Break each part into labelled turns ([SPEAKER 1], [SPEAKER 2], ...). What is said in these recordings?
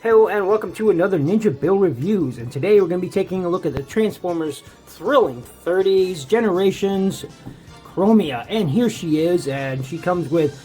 [SPEAKER 1] Hello and welcome to another Ninja Build Reviews, and today we're going to be taking a look at the Transformers thrilling 30's Generations Chromia. And here she is, and she comes with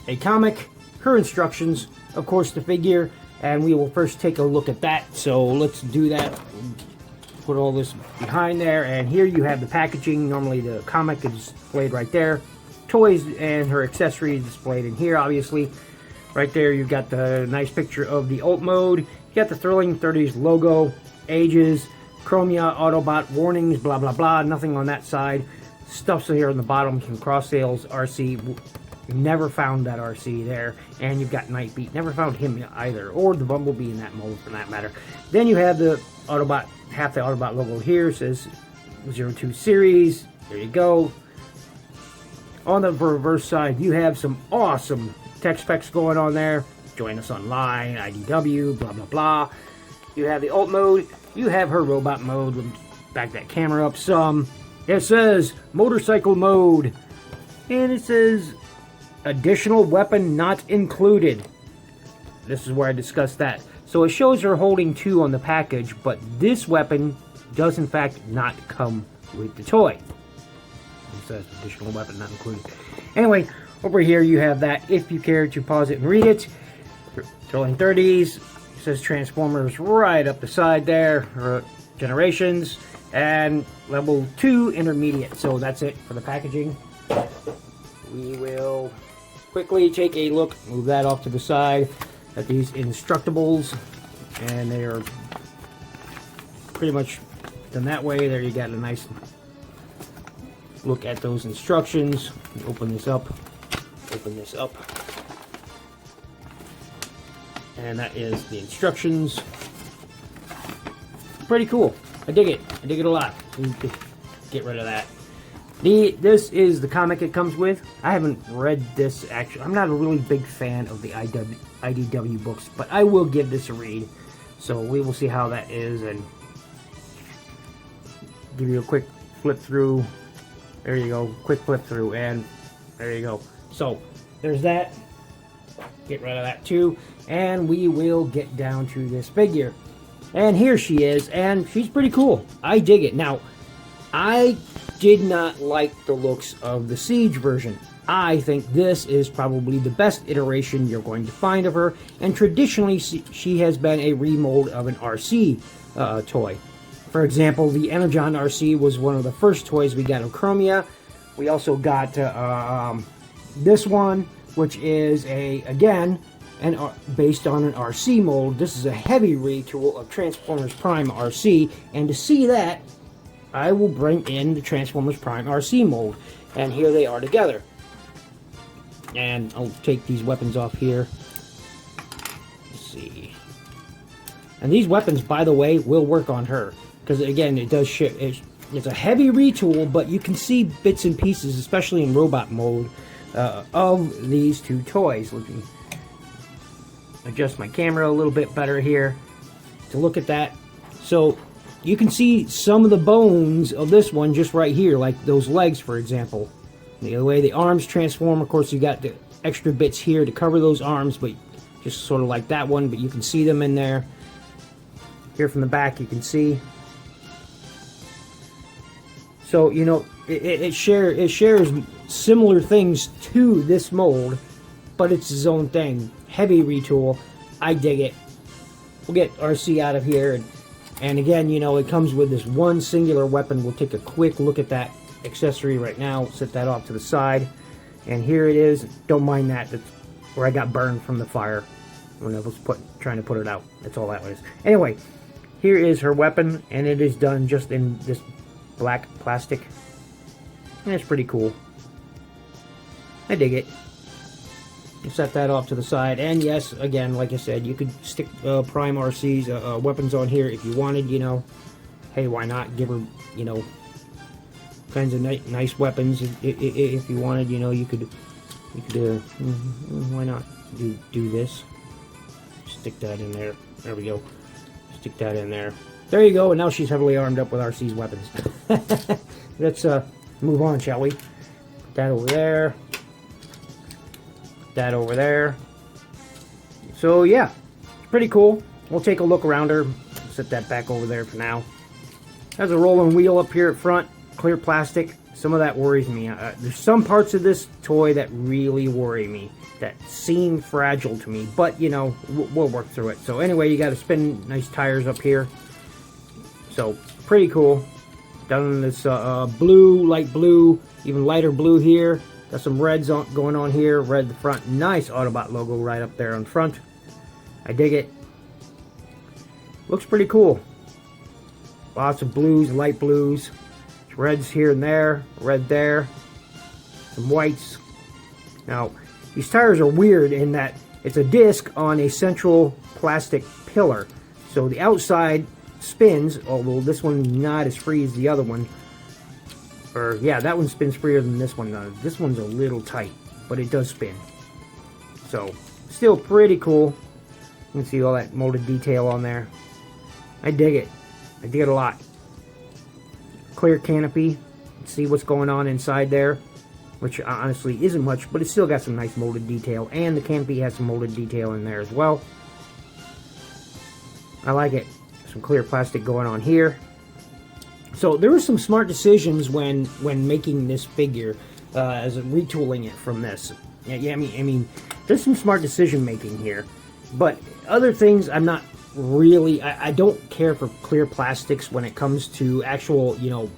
[SPEAKER 1] a comic, her instructions, of course the figure, and we will first take a look at that. So let's do that. Put all this behind there, and here you have the packaging. Normally the comic is displayed right there. Toys and her accessories displayed in here, obviously. Right there, you've got the nice picture of the alt mode. You got the Thrilling 30's logo, ages, Chromia, Autobot, warnings, blah, blah, blah. Nothing on that side. Stuff's here on the bottom, some cross sales, RC. Never found that RC there. And you've got Nightbeat. Never found him either. Or the Bumblebee in that mold, for that matter. Then you have the Autobot, half the Autobot logo here. It says 02 series. There you go. On the reverse side, you have some awesome tech specs going on there. Join us online, IDW, blah, blah, blah. You have the alt mode. You have her robot mode. We'll back that camera up some. It says motorcycle mode. And it says additional weapon not included. This is where I discussed that. So it shows her holding two on the package, but this weapon does in fact not come with the toy. It says additional weapon not included. Anyway, over here you have that if you care to pause it and read it. Thrilling 30's. It says Transformers right up the side there. Generations. And level 2 intermediate. So that's it for the packaging. We will quickly take a look. Move that off to the side at these Instructables. And they are pretty much done that way. There you got a nice look at those instructions. Open this up. Open this up, and that is the instructions. Pretty cool. I dig it. I dig it a lot. Get rid of that. This is the comic it comes with. I haven't read this actually. I'm not a really big fan of the IDW books, but I will give this a read. So we will see how that is and give you a quick flip through. There you go. Quick flip through, and there you go. So, there's that. Get rid of that too. And we will get down to this figure. And here she is, and she's pretty cool. I dig it. Now, I did not like the looks of the Siege version. I think this is probably the best iteration you're going to find of her. And traditionally, she has been a remold of an RC toy. For example, the Energon RC was one of the first toys we got of Chromia. We also got this one, which is again based on an RC mold. This is a heavy retool of Transformers Prime RC, and to see that, I will bring in the Transformers Prime RC mold, and here they are together. And I'll take these weapons off here. Let's see. And these weapons, by the way, will work on her, because again, it does ship. It's a heavy retool, but you can see bits and pieces, especially in robot mode, of these two toys. Let me adjust my camera a little bit better here to look at that. So you can see some of the bones of this one just right here, like those legs, for example. The way the arms transform, of course, you got the extra bits here to cover those arms, but just sort of like that one, but you can see them in there. Here from the back, you can see. So, you know, it shares similar things to this mold, but it's its own thing. Heavy retool. I dig it. We'll get RC out of here. And again, you know, it comes with this one singular weapon. We'll take a quick look at that accessory right now. Set that off to the side. And here it is. Don't mind that. That's where I got burned from the fire when I was trying to put it out. That's all that was. Anyway, here is her weapon, and it is done just in this black plastic, and it's pretty cool. I dig it. You set that off to the side, and yes, again, like I said, you could stick Prime RC's weapons on here if you wanted. You know, hey, why not give her, you know, kinds of nice weapons if you wanted. You know, you could why not do this? Stick that in there. There we go. Stick that in there. There you go, and now she's heavily armed up with RC's weapons. Let's move on, shall we? Put that over there. Put that over there. So, yeah. pretty cool. We'll take a look around her. Set that back over there for now. Has a rolling wheel up here at front, clear plastic. Some of that worries me. There's some parts of this toy that really worry me, that seem fragile to me, but you know, we'll work through it. So anyway, you got to spin nice tires up here. So pretty cool. Done in this blue, light blue, even lighter blue here. Got some reds going on here. Red the front. Nice Autobot logo right up there on front. I dig it. Looks pretty cool. Lots of blues, light blues. Reds here and there. Red there. Some whites. Now, these tires are weird in that it's a disc on a central plastic pillar. So the outside spins, although this one's not as free as the other one. Or, yeah, that one spins freer than this one does. This one's a little tight, but it does spin. So, still pretty cool. You can see all that molded detail on there. I dig it. I dig it a lot. Clear canopy. See what's going on inside there, which honestly isn't much, but it's still got some nice molded detail, and the canopy has some molded detail in there as well. I like it. Some clear plastic going on here. So there were some smart decisions when making this figure, as retooling it from this. Yeah, I mean, there's some smart decision making here, but other things I'm not really. I don't care for clear plastics when it comes to actual, you know,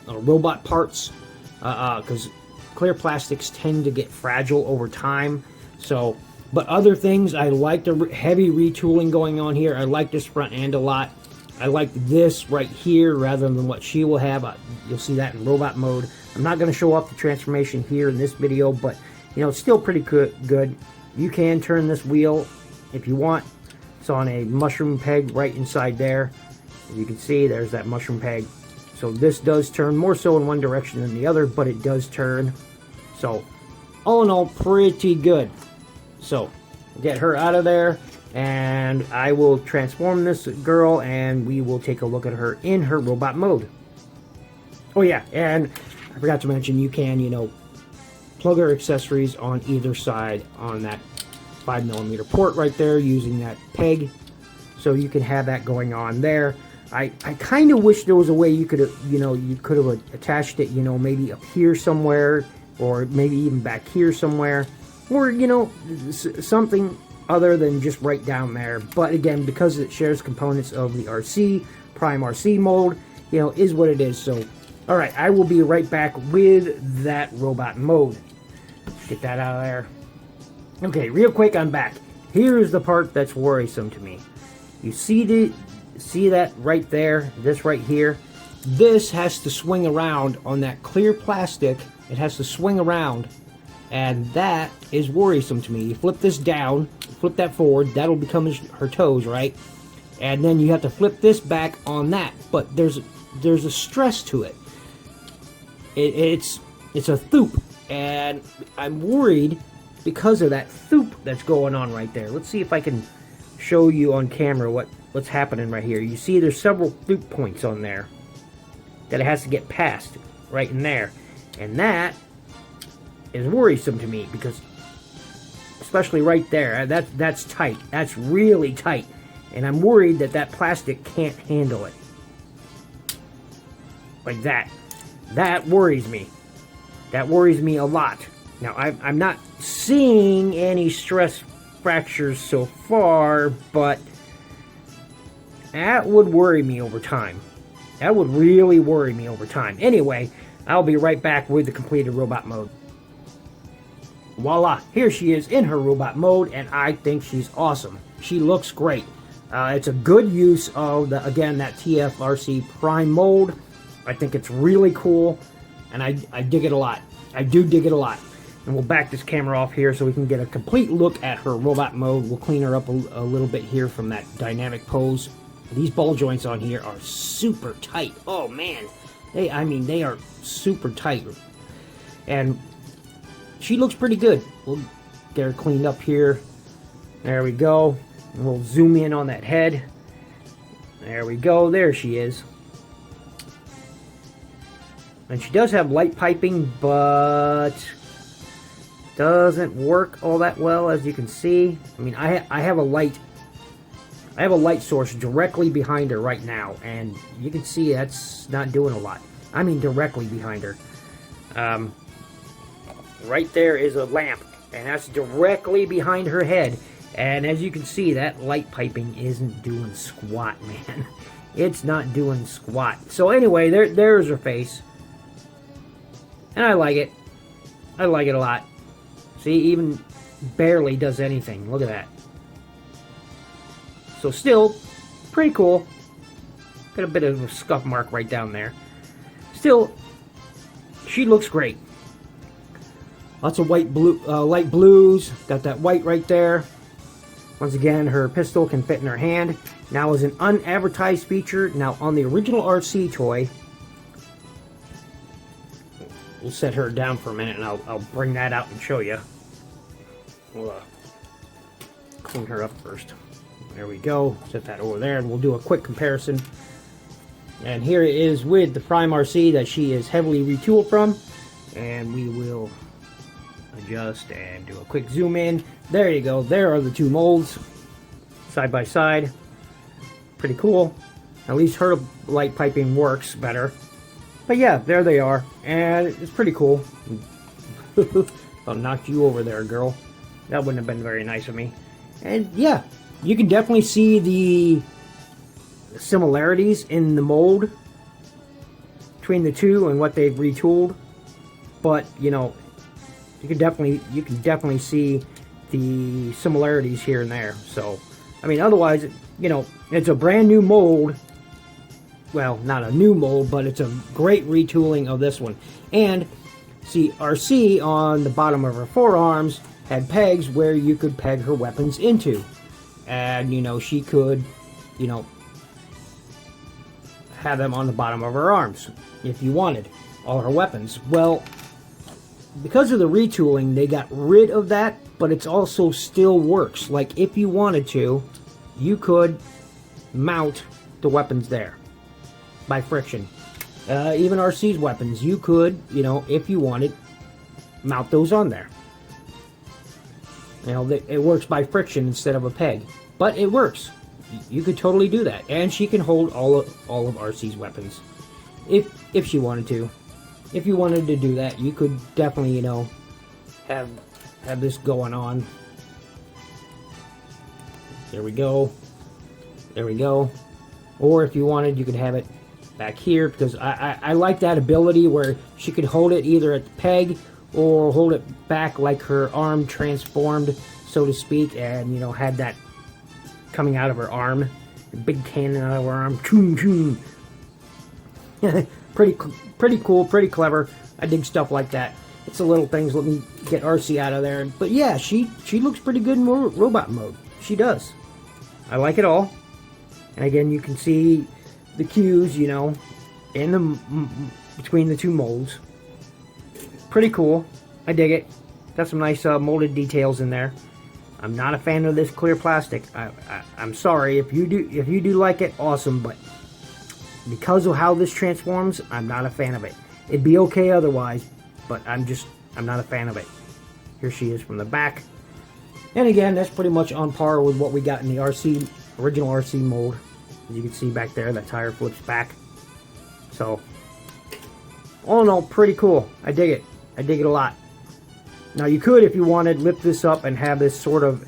[SPEAKER 1] robot parts, because clear plastics tend to get fragile over time. So, but other things, I like the heavy retooling going on here. I like this front end a lot. I like this right here rather than what she will have. You'll see that in robot mode. I'm not going to show off the transformation here in this video, but you know, it's still pretty good. You can turn this wheel if you want. It's on a mushroom peg right inside there. As you can see, there's that mushroom peg. So this does turn, more so in one direction than the other, but it does turn. So all in all, pretty good. So get her out of there, and I will transform this girl, and we will take a look at her in her robot mode. Oh yeah, and I forgot to mention, you can, you know, plug her accessories on either side on that 5mm port right there using that peg. So you can have that going on there. I kind of wish there was a way you could have, you know, you could have attached it, you know, maybe up here somewhere, or maybe even back here somewhere, or, you know, something other than just right down there. But again, because it shares components of the RC, Prime RC mold, you know, is what it is. So, alright, I will be right back with that robot mode. Get that out of there. Okay, real quick, I'm back. Here's the part that's worrisome to me. You see that right there, this right here? This has to swing around on that clear plastic. It has to swing around, and that is worrisome to me. You flip this down, flip that forward, that'll become her toes, right? And then you have to flip this back on that, but there's a stress to it. It's a thoop, and I'm worried because of that thoop that's going on right there. Let's see if I can show you on camera what's happening right here. You see there's several thoop points on there that it has to get past right in there, and that is worrisome to me, because especially right there, that's tight. That's really tight, and I'm worried that plastic can't handle it like that. That worries me. That worries me a lot. Now, I'm not seeing any stress fractures so far, but that would worry me over time. That would really worry me over time. Anyway, I'll be right back with the completed robot mode. Voila, here she is in her robot mode, and I think she's awesome. She looks great. It's a good use of, again, that TFRC Prime mold. I think it's really cool, and I dig it a lot. I do dig it a lot. And we'll back this camera off here so we can get a complete look at her robot mode. We'll clean her up a little bit here from that dynamic pose. These ball joints on here are super tight. Oh man, they are super tight. And she looks pretty good. We'll get her cleaned up here. There we go. And we'll zoom in on that head. There we go. There she is. And she does have light piping, but doesn't work all that well, as you can see. I mean, I have a light I have a light source directly behind her right now, and you can see that's not doing a lot. I mean directly behind her. Right there is a lamp, and that's directly behind her head. And as you can see, that light piping isn't doing squat, man. It's not doing squat. So anyway, there's her face. And I like it. I like it a lot. See, even barely does anything. Look at that. So still, pretty cool. Got a bit of a scuff mark right down there. Still, she looks great. Lots of light blues. Got that white right there. Once again, her pistol can fit in her hand. Now, as an unadvertised feature, now on the original RC toy, we'll set her down for a minute, and I'll bring that out and show you. We'll clean her up first. There we go. Set that over there, and we'll do a quick comparison. And here it is with the Prime RC that she is heavily retooled from. And we will adjust and do a quick zoom in. There you go. There are the two molds side by side. Pretty cool. At least her light piping works better. But yeah, there they are. And it's pretty cool. I'll knock you over there, girl. That wouldn't have been very nice of me. And yeah, you can definitely see the similarities in the mold between the two and what they've retooled. But, you know, you can definitely see the similarities here and there. So, I mean, otherwise, you know, it's a brand new mold. Well, not a new mold, but it's a great retooling of this one. And see, RC on the bottom of her forearms had pegs where you could peg her weapons into. And, you know, she could, you know, have them on the bottom of her arms if you wanted, all her weapons. Well, because of the retooling, they got rid of that, but it also still works. Like, if you wanted to, you could mount the weapons there by friction. Even RC's weapons, you could, you know, if you wanted, mount those on there. You know, it works by friction instead of a peg, but it works. You could totally do that, and she can hold all of RC's weapons if she wanted to. If you wanted to do that, you could definitely, you know, have this going on. There we go. There we go. Or if you wanted, you could have it back here, because I like that ability where she could hold it either at the peg or hold it back like her arm transformed, so to speak, and, you know, had that coming out of her arm, a big cannon out of her arm. Choom, choom. Pretty cool, pretty clever. I dig stuff like that. It's the little things. Let me get RC out of there. But yeah, she looks pretty good in robot mode. She does. I like it all. And again, you can see the cues, you know, in the between the two molds. Pretty cool. I dig it. Got some nice molded details in there. I'm not a fan of this clear plastic. I'm sorry if you do like it. Awesome, but because of how this transforms, I'm not a fan of it. It'd be okay otherwise, but I'm not a fan of it. Here she is from the back. And again, that's pretty much on par with what we got in the original RC mold. As you can see back there, that tire flips back. So, all in all, pretty cool. I dig it. I dig it a lot. Now, you could, if you wanted, lift this up and have this sort of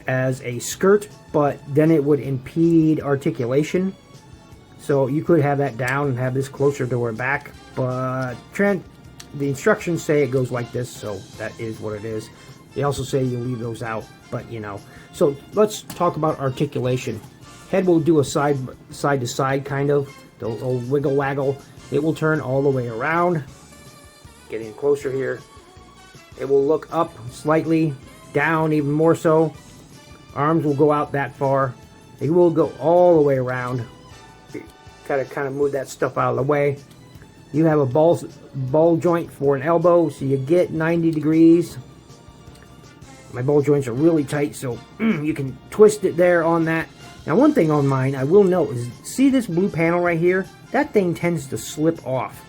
[SPEAKER 1] as a skirt, but then it would impede articulation. So you could have that down and have this closer to her back, but the instructions say it goes like this, so that is what it is. They also say you leave those out, but you know. So let's talk about articulation. Head will do a side to side kind of, the old wiggle waggle. It will turn all the way around. Getting closer here. It will look up slightly, down even more so. Arms will go out that far. It will go all the way around. Gotta kind of move that stuff out of the way. You have a ball joint for an elbow, so you get 90 degrees. My ball joints are really tight, so you can twist it there on that. Now, one thing on mine I will note is, see this blue panel right here? That thing tends to slip off.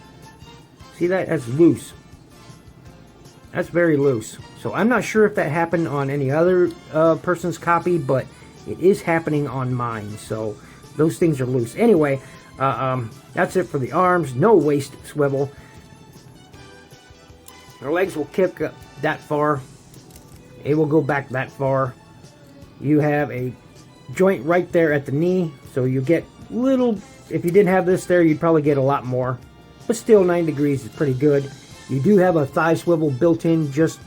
[SPEAKER 1] See that? That's loose. That's very loose. So I'm not sure if that happened on any other person's copy, but It is happening on mine, so those things are loose. Anyway, that's it for the arms. No waist swivel. Her legs will kick up that far. It will go back that far. You have a joint right there at the knee, so you get little. If you didn't have this there, you'd probably get a lot more. But still, 9 degrees is pretty good. You do have a thigh swivel built in just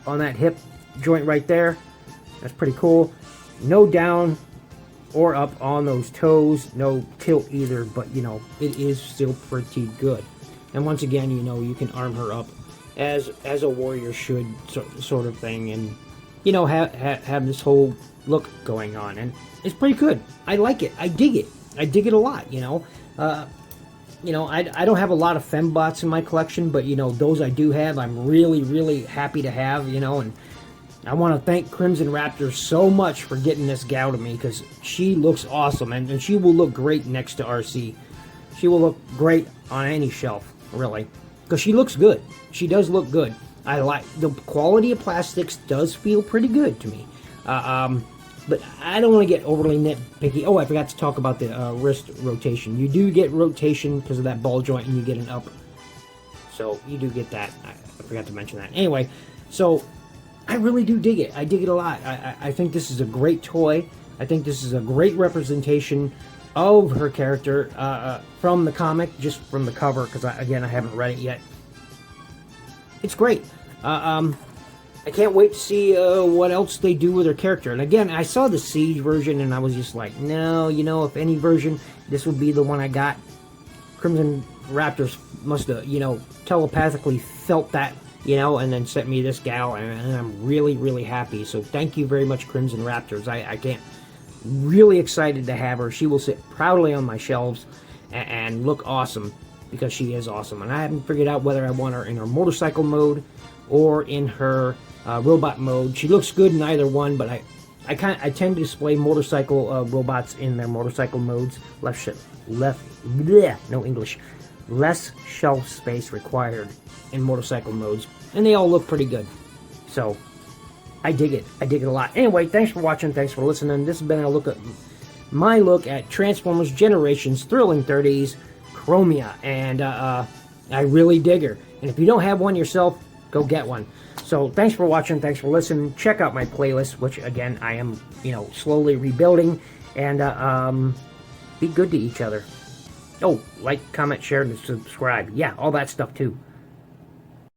[SPEAKER 1] on that hip joint right there. That's pretty cool. No down or up on those toes. No tilt either, but you know, it is still pretty good. And once again, you know, you can arm her up as a warrior should, sort of thing, and you know, have this whole look going on, and it's pretty good. I like it. I dig it. I dig it a lot. You know, I don't have a lot of fembots in my collection, but you know, those I do have, I'm really happy to have. You know, and I want to thank Crimson Raptors so much for getting this gal to me, because she looks awesome, and she will look great next to RC. She will look great on any shelf, really, because she looks good. She does look good. I like the quality of plastics. Does feel pretty good to me. But I don't want to get overly nitpicky. Oh, I forgot to talk about the wrist rotation. You do get rotation because of that ball joint, and you get an up. So you do get that. I forgot to mention that. Anyway, so I really do dig it. I dig it a lot. I think this is a great toy. I think this is a great representation of her character from the comic, just from the cover, because again, I haven't read it yet. It's great. I can't wait to see what else they do with her character. And again, I saw the Siege version, and I was just like, no, you know, if any version, this would be the one I got. Crimson Raptors must have, you know, telepathically felt that, you know, and then sent me this gal, and I'm really happy. So thank you very much, Crimson Raptors. I can't. Really excited to have her. She will sit proudly on my shelves and look awesome, because she is awesome. And I haven't figured out whether I want her in her motorcycle mode or in her robot mode. She looks good in either one, but I tend to display motorcycle robots in their motorcycle modes. Less shelf space required in motorcycle modes, and they all look pretty good. So I dig it. I dig it a lot. Anyway, thanks for watching. Thanks for listening. This has been a look at my look at Transformers Generations Thrilling 30s Chromia, and I really dig her. And if you don't have one yourself, go get one. So thanks for watching. Thanks for listening. Check out my playlist, which again I am, you know, slowly rebuilding. And be good to each other. Oh, like, comment, share, and subscribe. Yeah, all that stuff too.